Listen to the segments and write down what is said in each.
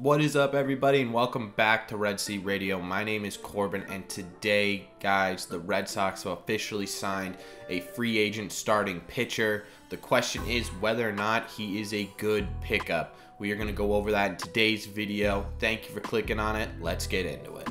What is up, everybody, and welcome back to Red Seat Radio. My name is Corbin, and today, guys, the Red Sox have officially signed a free agent starting pitcher. The question is whether or not he is a good pickup. We are going to go over that in today's video. Thank you for clicking on it. Let's get into it.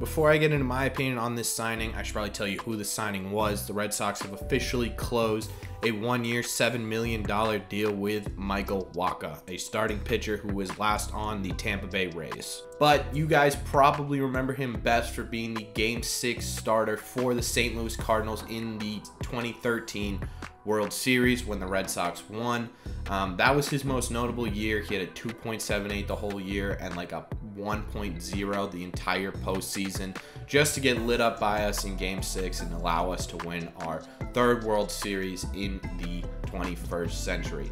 Before I get into my opinion on this signing, I should probably tell you who the signing was. The Red Sox have officially closed a one-year, $7 million deal with Michael Wacha, a starting pitcher who was last on the Tampa Bay Rays. But you guys probably remember him best for being the Game 6 starter for the St. Louis Cardinals in the 2013 World Series when the Red Sox won. That was his most notable year. He had a 2.78 the whole year and like a 1.0 the entire postseason, just to get lit up by us in Game 6 and allow us to win our third World Series in the 21st century.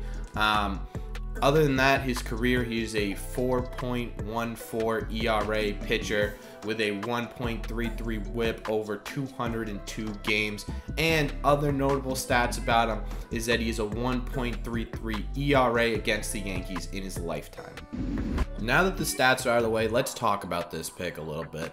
Other than that, his career, he is a 4.14 ERA pitcher with a 1.33 whip over 202 games. And other notable stats about him is that he is a 1.33 ERA against the Yankees in his lifetime. Now that the stats are out of the way, let's talk about this pick a little bit.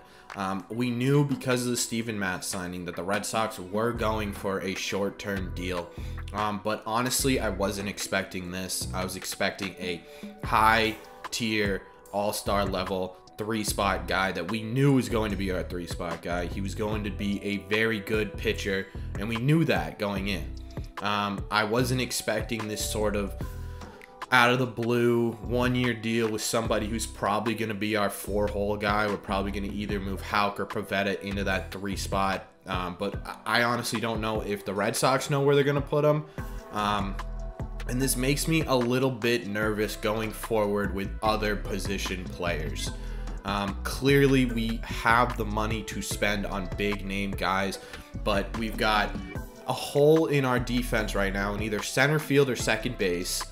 We knew because of the Steven Matz signing that the Red Sox were going for a short-term deal. But honestly, I wasn't expecting this. I was expecting a high-tier, all-star level three-spot guy that we knew was going to be our three-spot guy. He was going to be a very good pitcher, and we knew that going in. I wasn't expecting this sort of out of the blue one-year deal with somebody who's probably going to be our four-hole guy. We're probably going to either move Houck or Pivetta into that three spot. But I honestly don't know if the Red Sox know where they're going to put him. And this makes me a little bit nervous going forward with other position players. Clearly, we have the money to spend on big-name guys, but we've got a hole in our defense right now in either center field or second base.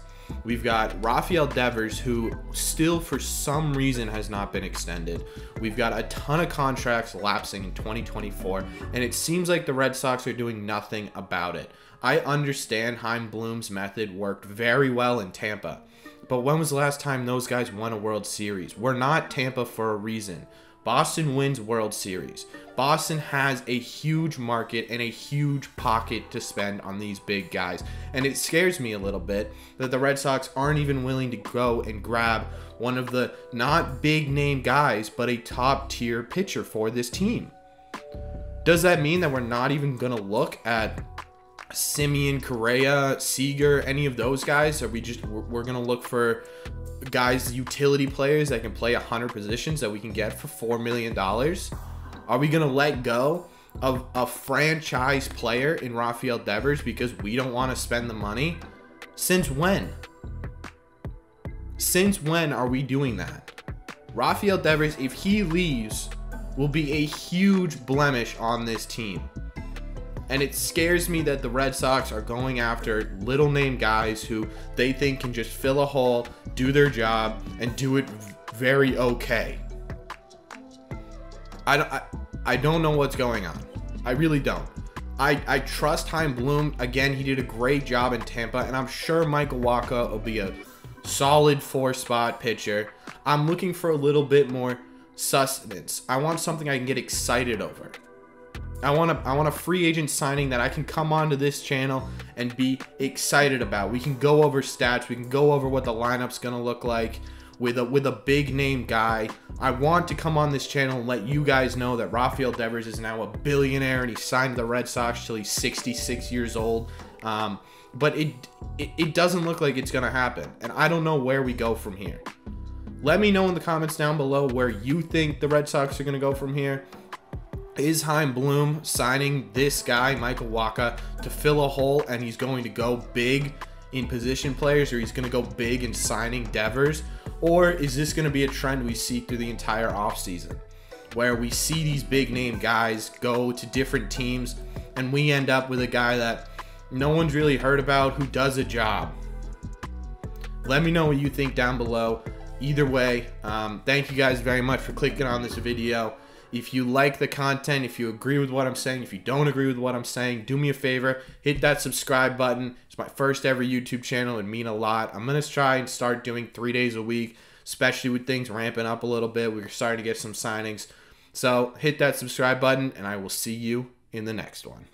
We've got Rafael Devers, who still for some reason has not been extended. We've got a ton of contracts lapsing in 2024, and it seems like the Red Sox are doing nothing about it. I understand Chaim Bloom's method worked very well in Tampa, but when was the last time those guys won a World Series? We're not Tampa for a reason. Boston wins World Series. Boston has a huge market and a huge pocket to spend on these big guys. And it scares me a little bit that the Red Sox aren't even willing to go and grab one of the not big name guys, but a top tier pitcher for this team. Does that mean that we're not even going to look at Simeon, Correa, Seager, any of those guys? Are we're going to look for guys, utility players that can play 100 positions that we can get for $4 million? Are we going to let go of a franchise player in Rafael Devers because we don't want to spend the money? Since when? Since when are we doing that? Rafael Devers, if he leaves, will be a huge blemish on this team. And it scares me that the Red Sox are going after little name guys who they think can just fill a hole, do their job, and do it very okay. I don't know what's going on. I really don't. I trust Chaim Bloom. Again, he did a great job in Tampa, and I'm sure Michael Wacha will be a solid four-spot pitcher. I'm looking for a little bit more sustenance. I want something I can get excited over. I want a free agent signing that I can come onto this channel and be excited about. We can go over stats. We can go over what the lineup's going to look like with a big name guy. I want to come on this channel and let you guys know that Rafael Devers is now a billionaire and he signed the Red Sox till he's 66 years old. But it doesn't look like it's going to happen. And I don't know where we go from here. Let me know in the comments down below where you think the Red Sox are going to go from here. Is Chaim Bloom signing this guy, Michael Wacha, to fill a hole and he's going to go big in position players, or he's going to go big in signing Devers? Or is this going to be a trend we see through the entire offseason, where we see these big name guys go to different teams and we end up with a guy that no one's really heard about who does a job? Let me know what you think down below. Either way, thank you guys very much for clicking on this video. If you like the content, if you agree with what I'm saying, if you don't agree with what I'm saying, do me a favor, hit that subscribe button It's my first ever YouTube channel. It'd mean a lot. I'm going to try and start doing 3 days a week, especially with things ramping up a little bit. We're starting to get some signings. So hit that subscribe button, and I will see you in the next one.